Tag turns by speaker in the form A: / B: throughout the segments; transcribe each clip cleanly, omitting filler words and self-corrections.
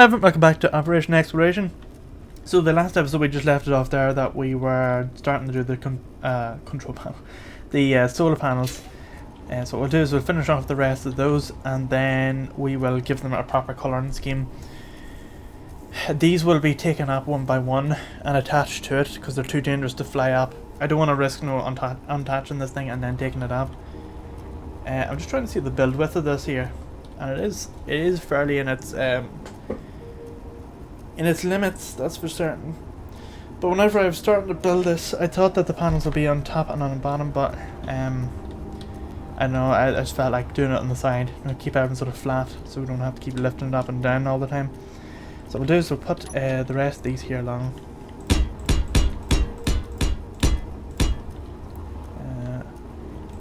A: Hi everyone, welcome back to Operation Exploration. So the last episode we just left it off there that we were starting to do the control panel, the solar panels. So what we'll do is we'll finish off the rest of those and then we will give them a proper colouring scheme. These will be taken up one by one and attached to it because they're too dangerous to fly up. I don't want to risk unattaching this thing and then taking it up. I'm just trying to see the build width of this here, and it is fairly in its limits, that's for certain. But whenever I was starting to build this, I thought that the panels would be on top and on the bottom, but I don't know, I just felt like doing it on the side, keep everything sort of flat so we don't have to keep lifting it up and down all the time. So what we'll do is we'll put the rest of these here along.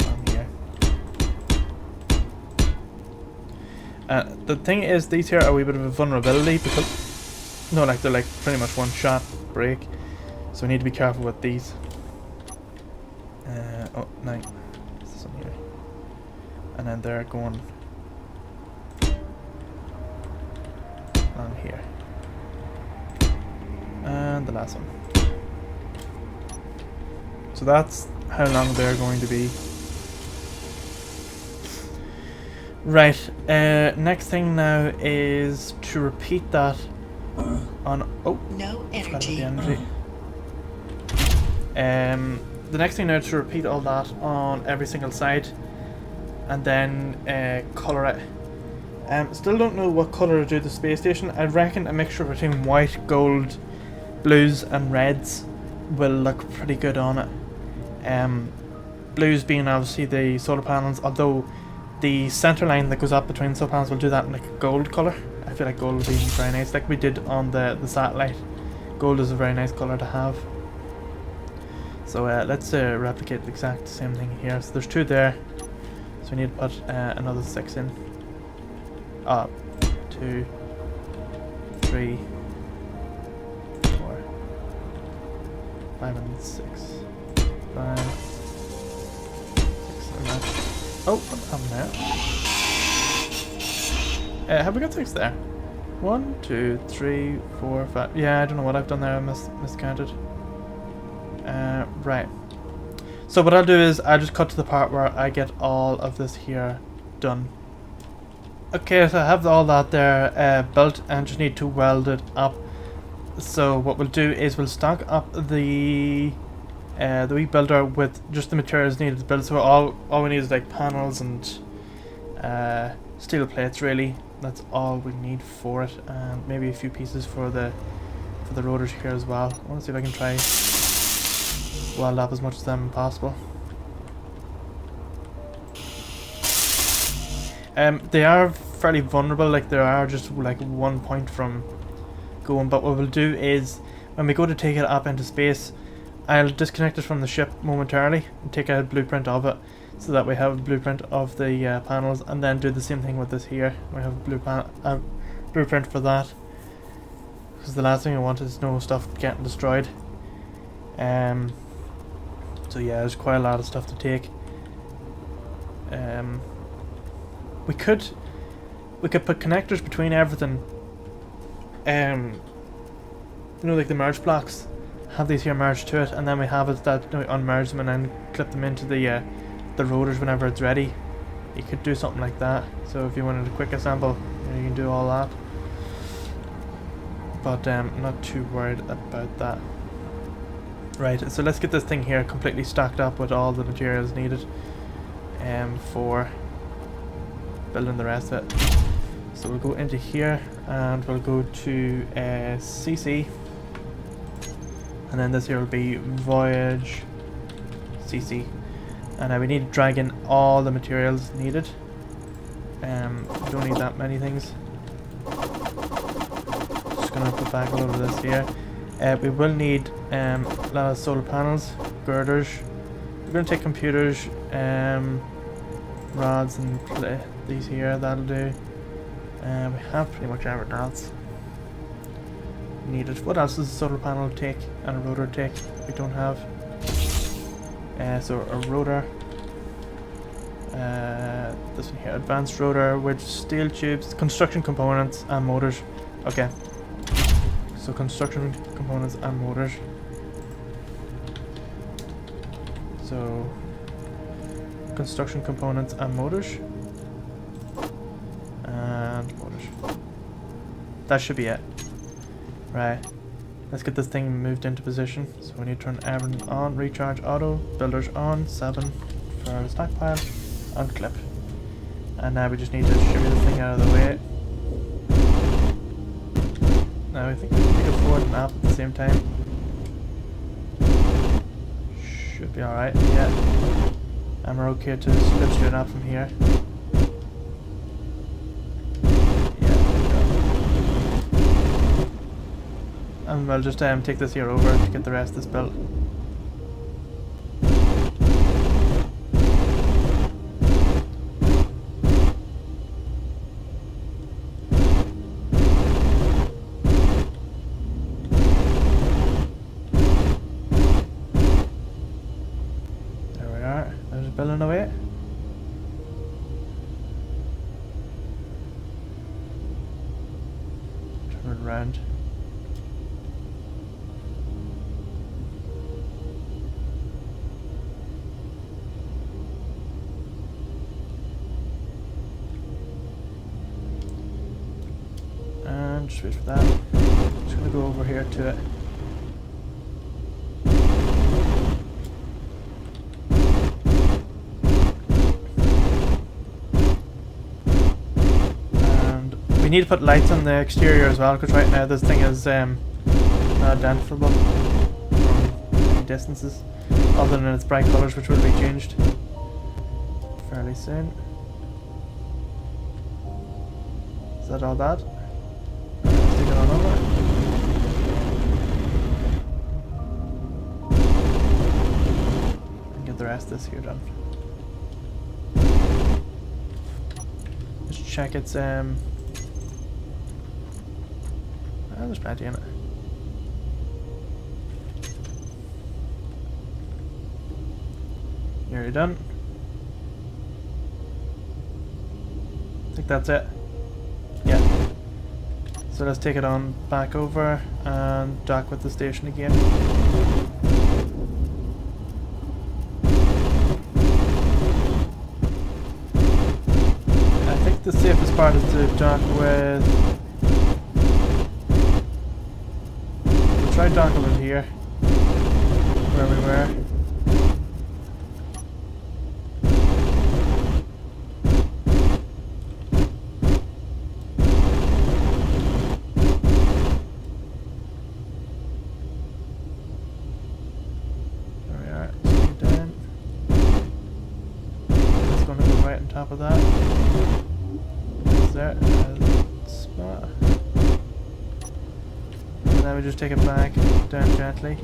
A: On here. The thing is, these here are a wee bit of a vulnerability because they're like pretty much one shot break, so we need to be careful with these. Oh, no, this one here, and then they're going on here, and the last one. So that's how long they're going to be. Right. Next thing now is to repeat that on
B: no energy.
A: The next thing now is to repeat all that on every single side and then colour it. Still don't know what colour to do the space station. I reckon a mixture between white, gold, blues and reds will look pretty good on it. Blues being obviously the solar panels, although the centre line that goes up between solar panels will do that in like a gold colour. I feel like gold would be very nice, like we did on the satellite. Gold is a very nice colour to have. So let's replicate the exact same thing here. So there's 2 there, so we need to put another 6 in. 2, 3, 4, 5 and 6. 5, 6 and that. Oh, what happened there? Have we got 6 there? 1, 2, 3, 4, 5. Yeah, I don't know what I've done there. I miscounted. Right. So what I'll do is I'll just cut to the part where I get all of this here done. Okay, so I have all that there built and just need to weld it up. So what we'll do is we'll stock up the wee builder with just the materials needed to build. So all we need is like panels and steel plates really. That's all we need for it, and maybe a few pieces for the rotors here as well. I want to see if I can try weld up as much of them as possible. They are fairly vulnerable, like they are just like 1 point from going, but what we'll do is when we go to take it up into space, I'll disconnect it from the ship momentarily and take a blueprint of it, so that we have a blueprint of the panels, and then do the same thing with this here. We have a blueprint for that, because the last thing I want is no stuff getting destroyed. So yeah, there's quite a lot of stuff to take. We could put connectors between everything. You know, like the merge blocks. Have these here merged to it, and then we have it that we unmerge them and then clip them into the rotors whenever it's ready. You could do something like that. So if you wanted a quick assemble, you can do all that. But I'm not too worried about that. Right, so let's get this thing here completely stacked up with all the materials needed for building the rest of it. So we'll go into here and we'll go to CC, and then this here will be Voyage CC. And we need to drag in all the materials needed. We don't need that many things. Just gonna put back a little of this here. We will need a lot of solar panels, girders. We're gonna take computers, rods and these here, that'll do. We have pretty much everything else needed. What else does a solar panel take and a rotor take? We don't have. So a rotor, this one here, advanced rotor with steel tubes, construction components and motors. Okay. So construction components and motors. So construction components and motors. And motors. That should be it. Right. Let's get this thing moved into position. So we need to turn everything on, recharge auto, builders on, 7 for the stockpile, unclip. And now we just need to shimmy this thing out of the way. Now I think we can take a forward and up at the same time. Should be alright, yeah. And we're okay to slip straight up from here. And we'll just take this here over to get the rest of this built. There we are. There's a building away. Turn it around. Just wait for that. Just gonna go over here to it. And we need to put lights on the exterior as well, because right now this thing is not identifiable from any distances, other than its bright colours, which will be changed fairly soon. Is that all that? On over. And get the rest of this here done. Just check its there's plenty in it. Nearly done. I think that's it. Yeah. So let's take it on back over and dock with the station again. I think the safest part is to dock with... We'll try docking with here, where we were. Top of that. Is there a spot? And then we just take it back down gently.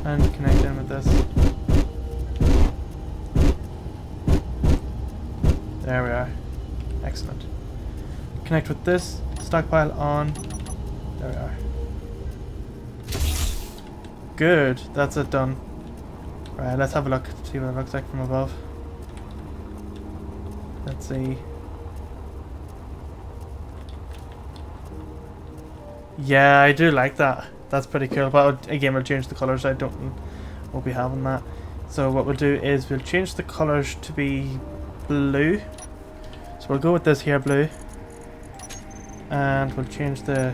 A: And connect in with this. There we are. Excellent. Connect with this. Stockpile on. There we are. Good, that's it done. Right, let's have a look, see what it looks like from above. Let's see. Yeah, I do like that. That's pretty cool, but again we'll change the colours. I won't be having that. So what we'll do is we'll change the colours to be blue. So we'll go with this here, blue. And we'll change the...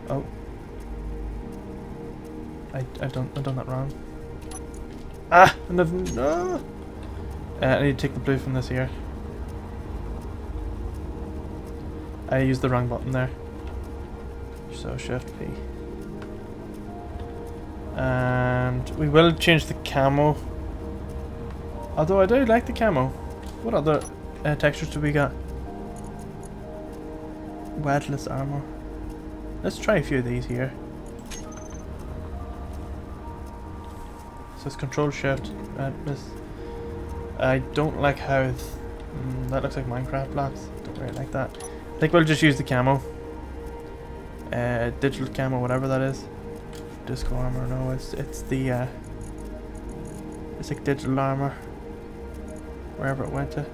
A: Oh. I've done that wrong. Ah! No! I need to take the blue from this here. I used the wrong button there. So Shift P. And we will change the camo. Although I do like the camo. What other textures do we got? Wadless armor. Let's try a few of these here. So it's Control Shift. I don't like how that looks like Minecraft blocks. Don't really like that. I think we'll just use the camo. Digital camo, whatever that is. Disco armor. No, it's the Basic digital armor. Wherever it went to.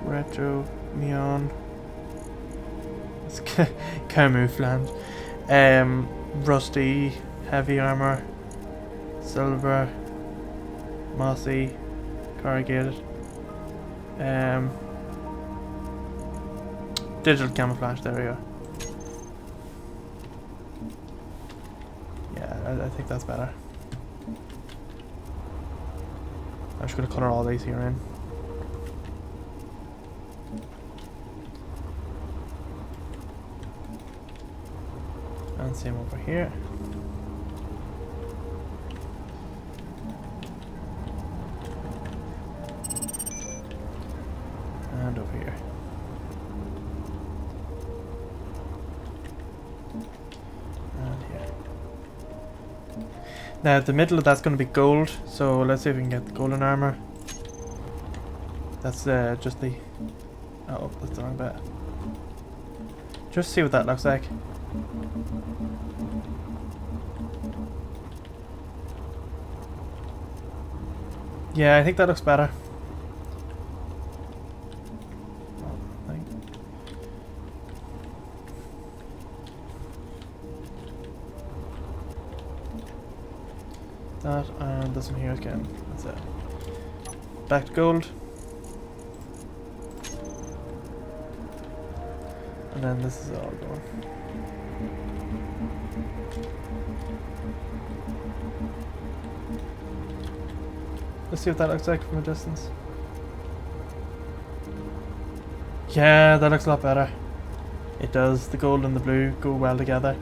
A: Retro, neon. It's camouflage. Rusty, heavy armor. Silver. Mossy. Corrugated. Digital camouflage, there we go. Yeah, I think that's better. I'm just going to colour all these here in. And same over here. And over here. And here. Now the middle of that's going to be gold, so let's see if we can get the golden armor. That's just the... oh, that's the wrong bit. Just see what that looks like. Yeah, I think that looks better. That and this one here again. That's it. Back to gold. And then this is all going. Let's see what that looks like from a distance. Yeah, that looks a lot better. It does. The gold and the blue go well together.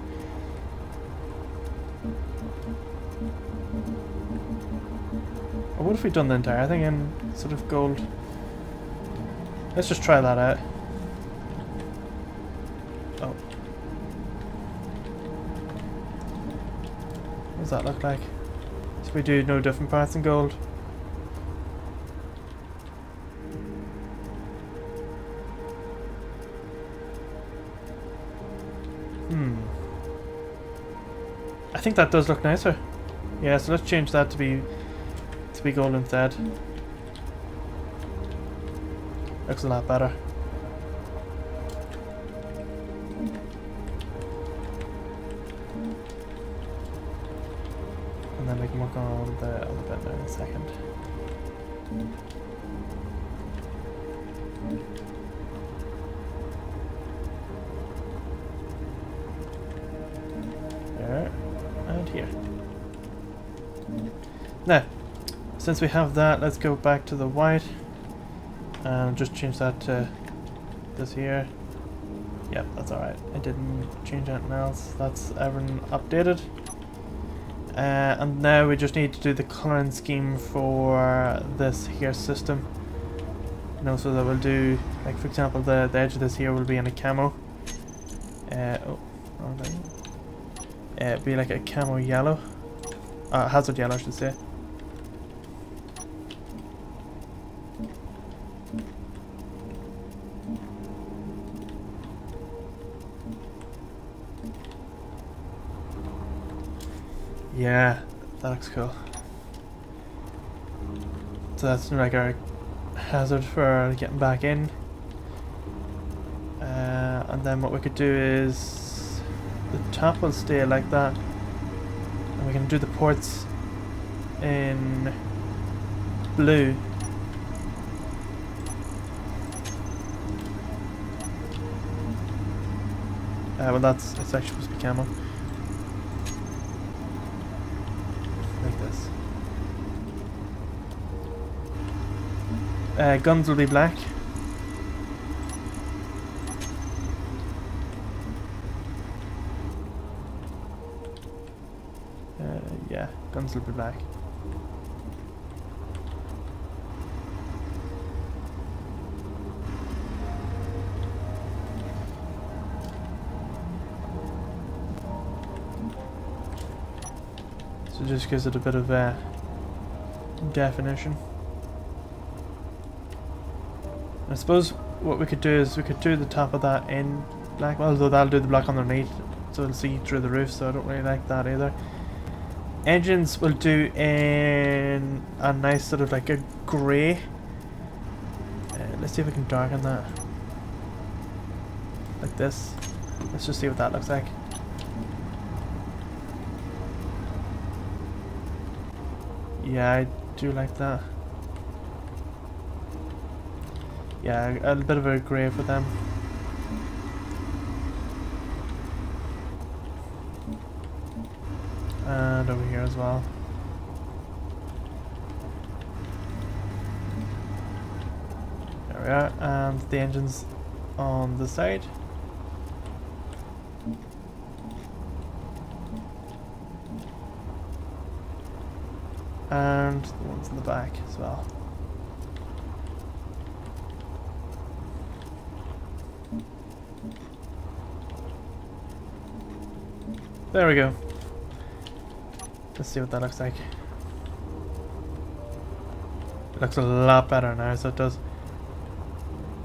A: Or what if we'd done the entire thing in sort of gold? Let's just try that out. Oh. What does that look like? So we do no different parts in gold. I think that does look nicer. Yeah, so let's change that to be gold instead. Looks a lot better. And then we can work on the other bit now in a second. There and here. Now, since we have that, let's go back to the white and just change that to this here. Yep, that's alright. I didn't change anything else. That's everything updated. And now we just need to do the colouring scheme for this here system. You know, so that we'll do, like for example, the edge of this here will be in a camo. Oh, wrong thing. It'd be like a camo yellow. Hazard yellow, I should say. Yeah, that looks cool. So that's like our hazard for getting back in. And then what we could do is the top will stay like that. And we can do the ports in blue. Well, it's actually supposed to be camo. Like this. Guns will be black. Yeah, guns will be black. So just gives it a bit of definition. I suppose what we could do is we could do the top of that in black, although that'll do the black underneath, so it'll see through the roof, so I don't really like that either. Engines will do in a nice sort of like a grey. Let's see if we can darken that. Like this. Let's just see what that looks like. Yeah, I do like that. Yeah, a bit of a grey for them. And over here as well. There we are, and the engine's on the side. And the ones in the back as well. There we go. Let's see what that looks like. It looks a lot better now, so it does.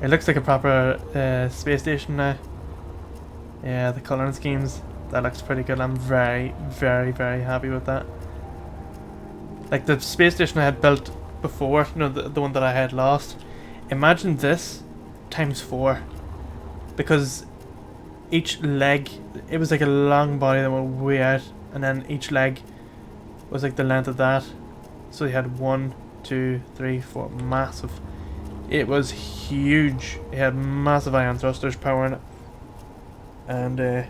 A: It looks like a proper space station now. Yeah, the colouring schemes, that looks pretty good. I'm very, very, very happy with that. Like the space station I had built before, you know, the one that I had lost. Imagine this times 4. Because each leg, it was like a long body that went way out, and then each leg was like the length of that. So you had 1, 2, 3, 4, massive. It was huge. It had massive ion thrusters powering it, and it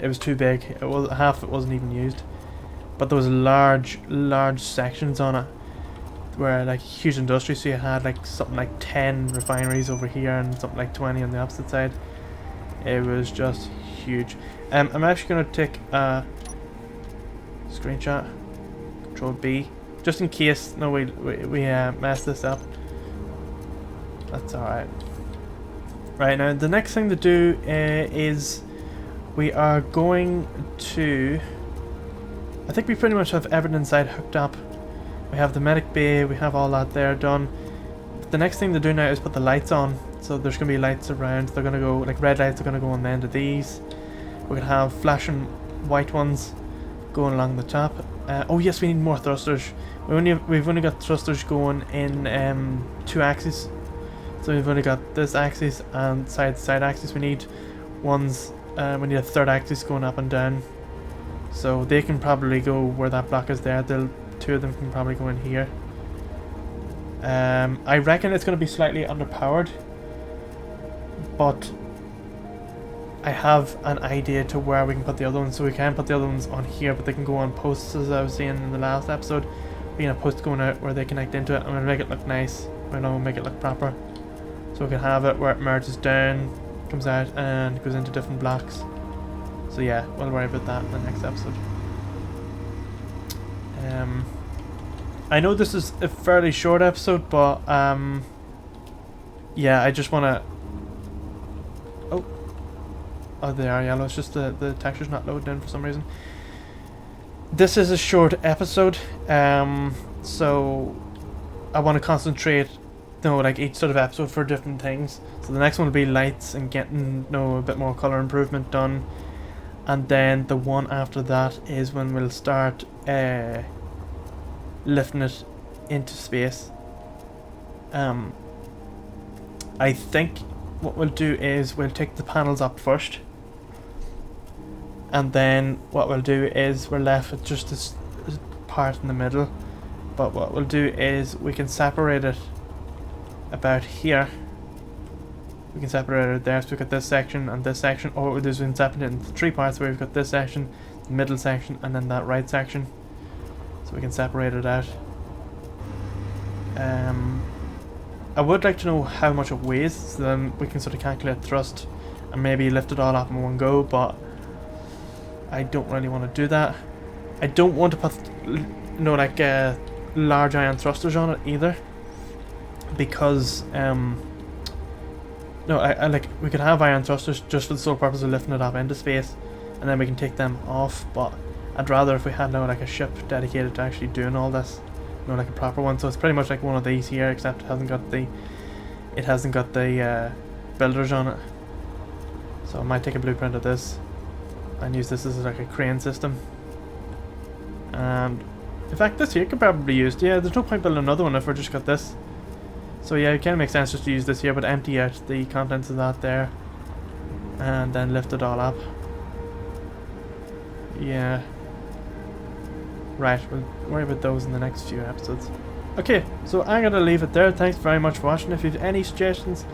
A: was too big. It was half. It wasn't even used, but there was large sections on it where like huge industry. So you had like something like 10 refineries over here and something like 20 on the opposite side. It was just huge. I'm actually going to take a screenshot. Control B, just in case. No, we messed this up. That's alright. Right, now the next thing to do is we are going to... I think we pretty much have everything inside hooked up. We have the medic bay, we have all that there done. The next thing to do now is put the lights on. So there's going to be lights around. They're going to go, like red lights are going to go on the end of these. We're going to have flashing white ones going along the top. Oh yes, we need more thrusters. We've only got thrusters going in 2 axes. So we've only got this axis and side axis. We need ones. We need a 3rd axis going up and down. So they can probably go where that block is there. 2 of them can probably go in here. I reckon it's going to be slightly underpowered, but I have an idea to where we can put the other ones. So we can put the other ones on here, but they can go on posts, as I was saying in the last episode. We can have posts going out where they connect into it. I'm going to make it look nice. We'll make it look proper. So we can have it where it merges down, comes out, and goes into different blocks. So yeah, we'll worry about that in the next episode. I know this is a fairly short episode, but yeah, I just want to... Oh, they are yellow. It's just the texture's not loaded in for some reason. This is a short episode, so I want to concentrate, like each sort of episode for different things. So the next one will be lights and getting, a bit more color improvement done, and then the one after that is when we'll start lifting it into space. I think what we'll do is we'll take the panels up first, and then what we'll do is we're left with just this part in the middle. But what we'll do is we can separate it about here. We can separate it there, so we've got this section and this section, or what we'll do is we can separate it into 3 parts where we've got this section, the middle section, and then that right section. So we can separate it out. I would like to know how much it weighs, so then we can sort of calculate thrust and maybe lift it all up in one go, but I don't really want to do that. I don't want to put large ion thrusters on it either, because we could have ion thrusters just for the sole purpose of lifting it up into space, and then we can take them off. But I'd rather if we had like a ship dedicated to actually doing all this, like a proper one. So it's pretty much like one of these here, except it hasn't got the builders on it. So I might take a blueprint of this and use this as like a crane system, And in fact, this here could probably be used. Yeah, there's no point building another one if we're just got this. So yeah, it kind of makes sense just to use this here, but empty out the contents of that there. And then lift it all up. Yeah. Right, we'll worry about those in the next few episodes. Okay, so I'm going to leave it there. Thanks very much for watching. If you have any suggestions,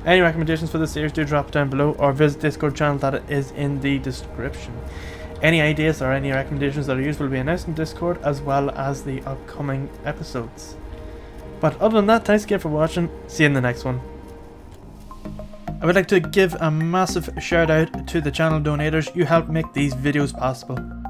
A: any recommendations for this series, do drop it down below, or visit Discord channel that is in the description. Any ideas or any recommendations that are useful will be announced in Discord, as well as the upcoming episodes. But other than that, thanks again for watching. See you in the next one. I would like to give a massive shout out to the channel donators. You help make these videos possible.